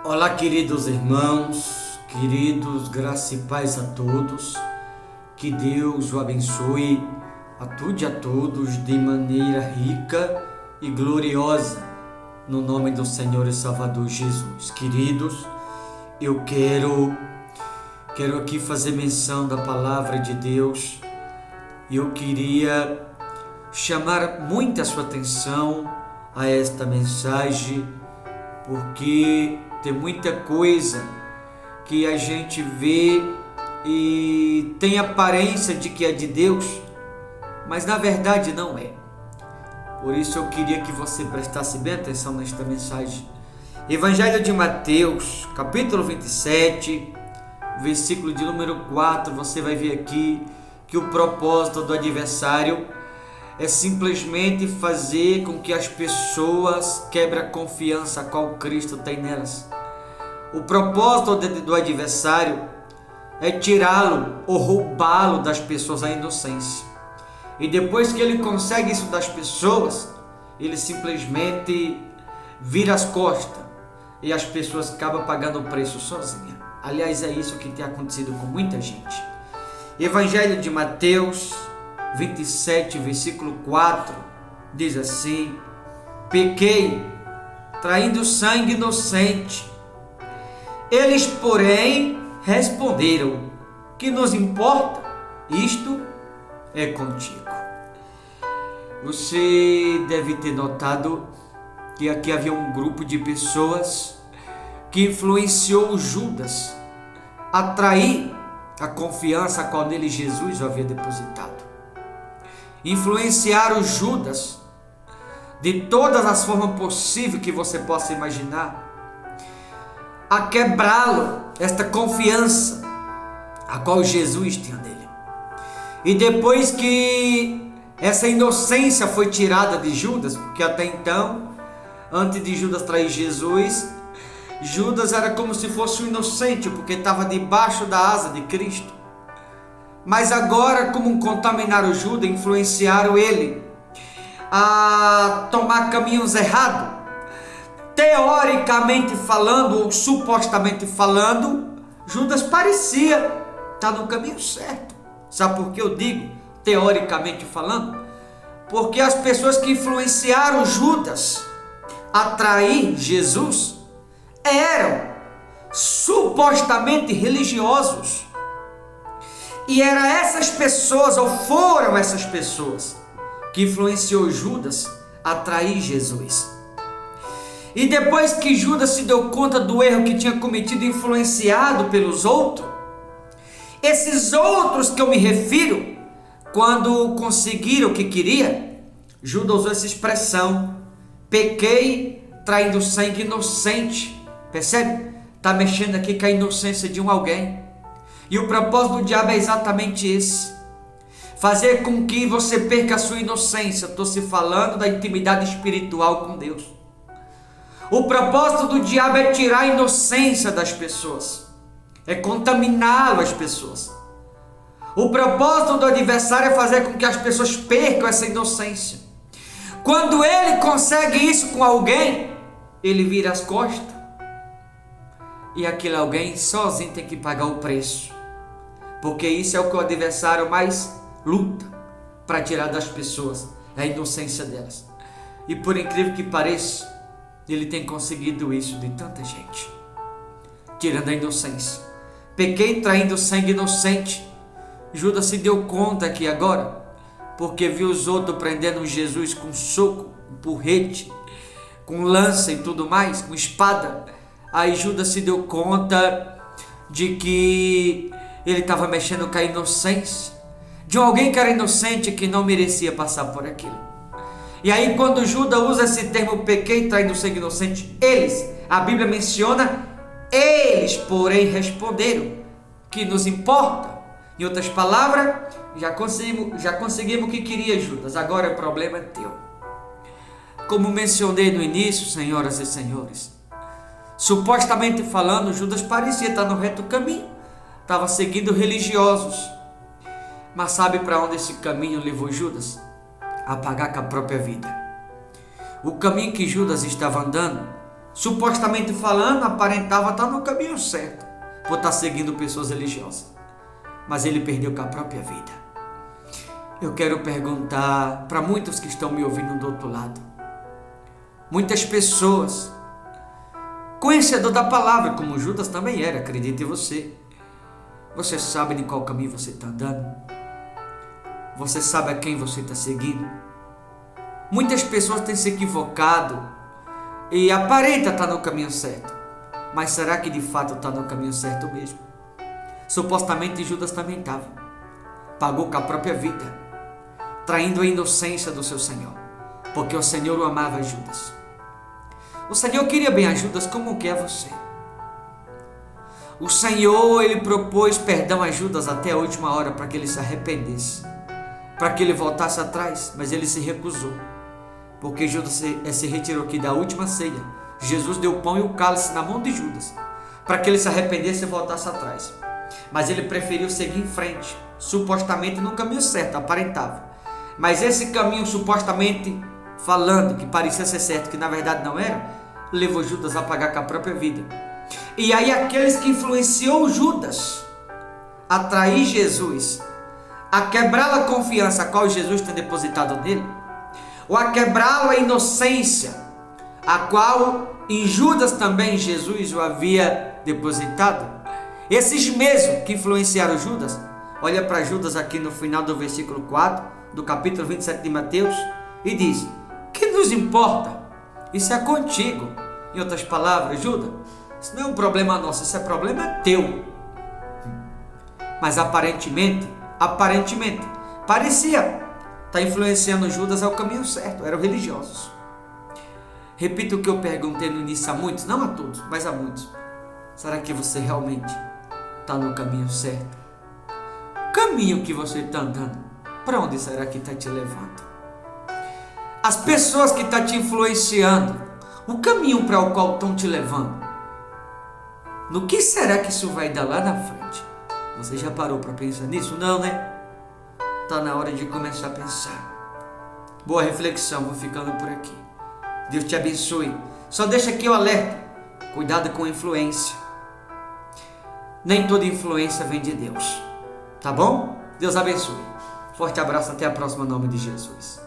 Olá, queridos irmãos, queridos, graça e paz a todos. Que Deus o abençoe a tudo e a todos de maneira rica e gloriosa, no nome do Senhor e Salvador Jesus. Queridos, eu quero aqui fazer menção da palavra de Deus e eu queria chamar muito a sua atenção a esta mensagem, porque tem muita coisa que a gente vê e tem aparência de que é de Deus, mas na verdade não é. Por isso eu queria que você prestasse bem atenção nesta mensagem. Evangelho de Mateus, capítulo 27, versículo de número 4, você vai ver aqui que o propósito do adversário é simplesmente fazer com que as pessoas quebrem a confiança a qual Cristo tem nelas. O propósito do adversário é tirá-lo ou roubá-lo das pessoas a inocência. E depois que ele consegue isso das pessoas, ele simplesmente vira as costas e as pessoas acabam pagando o preço sozinha. Aliás, é isso que tem acontecido com muita gente. Evangelho de Mateus 27, versículo 4, diz assim: pequei, traindo sangue inocente. Eles, porém, responderam: que nos importa? Isto é contigo. Você deve ter notado que aqui havia um grupo de pessoas que influenciou Judas a trair a confiança a qual nele Jesus havia depositado. Influenciaram Judas de todas as formas possíveis que você possa imaginar, a quebrá-lo, esta confiança a qual Jesus tinha nele. E depois que essa inocência foi tirada de Judas, porque até então, antes de Judas trair Jesus, Judas era como se fosse um inocente, porque estava debaixo da asa de Cristo. Mas agora, como contaminaram Judas, influenciaram ele a tomar caminhos errados. Teoricamente falando, ou supostamente falando, Judas parecia estar no caminho certo. Sabe por que eu digo teoricamente falando? Porque as pessoas que influenciaram Judas a trair Jesus eram supostamente religiosos. E eram essas pessoas, ou foram essas pessoas, que influenciou Judas a trair Jesus. E depois que Judas se deu conta do erro que tinha cometido, influenciado pelos outros, esses outros que eu me refiro, quando conseguiram o que queria, Judas usou essa expressão: pequei traindo sangue inocente. Percebe? Está mexendo aqui com a inocência de alguém. E o propósito do diabo é exatamente esse: fazer com que você perca a sua inocência. Estou se falando da intimidade espiritual com Deus. O propósito do diabo é tirar a inocência das pessoas, é contaminá-lo as pessoas. O propósito do adversário é fazer com que as pessoas percam essa inocência. Quando ele consegue isso com alguém, ele vira as costas e aquele alguém sozinho tem que pagar o preço, porque isso é o que o adversário mais luta para tirar das pessoas, é a inocência delas. E por incrível que pareça, ele tem conseguido isso de tanta gente, tirando a inocência. Pequei traindo sangue inocente. Judas se deu conta aqui agora, porque viu os outros prendendo Jesus com soco, com porrete, com lança e tudo mais, com espada. Aí Judas se deu conta de que ele estava mexendo com a inocência de alguém que era inocente, que não merecia passar por aquilo. E aí quando Judas usa esse termo pequei traindo sangue inocente, eles, a Bíblia menciona, eles porém responderam: que nos importa? Em outras palavras, já conseguimos o que queria Judas, agora o problema é teu. Como mencionei no início, senhoras e senhores, supostamente falando, Judas parecia estar no reto caminho, estava seguindo religiosos. Mas sabe para onde esse caminho levou Judas? A pagar com a própria vida. O caminho que Judas estava andando supostamente falando, aparentava estar no caminho certo, por estar seguindo pessoas religiosas. Mas ele perdeu com a própria vida. Eu quero perguntar para muitos que estão me ouvindo do outro lado. Muitas pessoas, conhecedor da palavra, como Judas também era, acredite você. Você sabe de qual caminho você está andando? Você sabe a quem você está seguindo? Muitas pessoas têm se equivocado e aparenta estar no caminho certo. Mas será que de fato está no caminho certo mesmo? Supostamente Judas também estava. Pagou com a própria vida, traindo a inocência do seu Senhor, porque o Senhor o amava, Judas. O Senhor queria bem a Judas como quer você. O Senhor, ele propôs perdão a Judas até a última hora para que ele se arrependesse, para que ele voltasse atrás, mas ele se recusou, porque Judas se retirou aqui da última ceia. Jesus deu o pão e o cálice na mão de Judas, para que ele se arrependesse e voltasse atrás. Mas ele preferiu seguir em frente, supostamente no caminho certo, aparentava. Mas esse caminho supostamente falando, que parecia ser certo, que na verdade não era, levou Judas a pagar com a própria vida. E aí aqueles que influenciou Judas a trair Jesus, a quebrar a confiança a qual Jesus tem depositado nele, ou a quebrar a inocência a qual em Judas também Jesus o havia depositado, esses mesmos que influenciaram Judas, olha para Judas aqui no final do versículo 4, do capítulo 27 de Mateus, e diz: que nos importa? Isso é contigo. Em outras palavras, Judas, isso não é um problema nosso, isso é problema teu. Mas aparentemente, parecia estar influenciando Judas ao caminho certo, eram religiosos. Repito o que eu perguntei no início a muitos, não a todos, mas a muitos. Será que você realmente está no caminho certo? O caminho que você está andando, para onde será que está te levando? As pessoas que estão te influenciando, o caminho para o qual estão te levando, no que será que isso vai dar lá na frente? Você já parou para pensar nisso? Não, né? Está na hora de começar a pensar. Boa reflexão, vou ficando por aqui. Deus te abençoe. Só deixa aqui o alerta. Cuidado com a influência. Nem toda influência vem de Deus. Tá bom? Deus abençoe. Forte abraço, até a próxima, em nome de Jesus.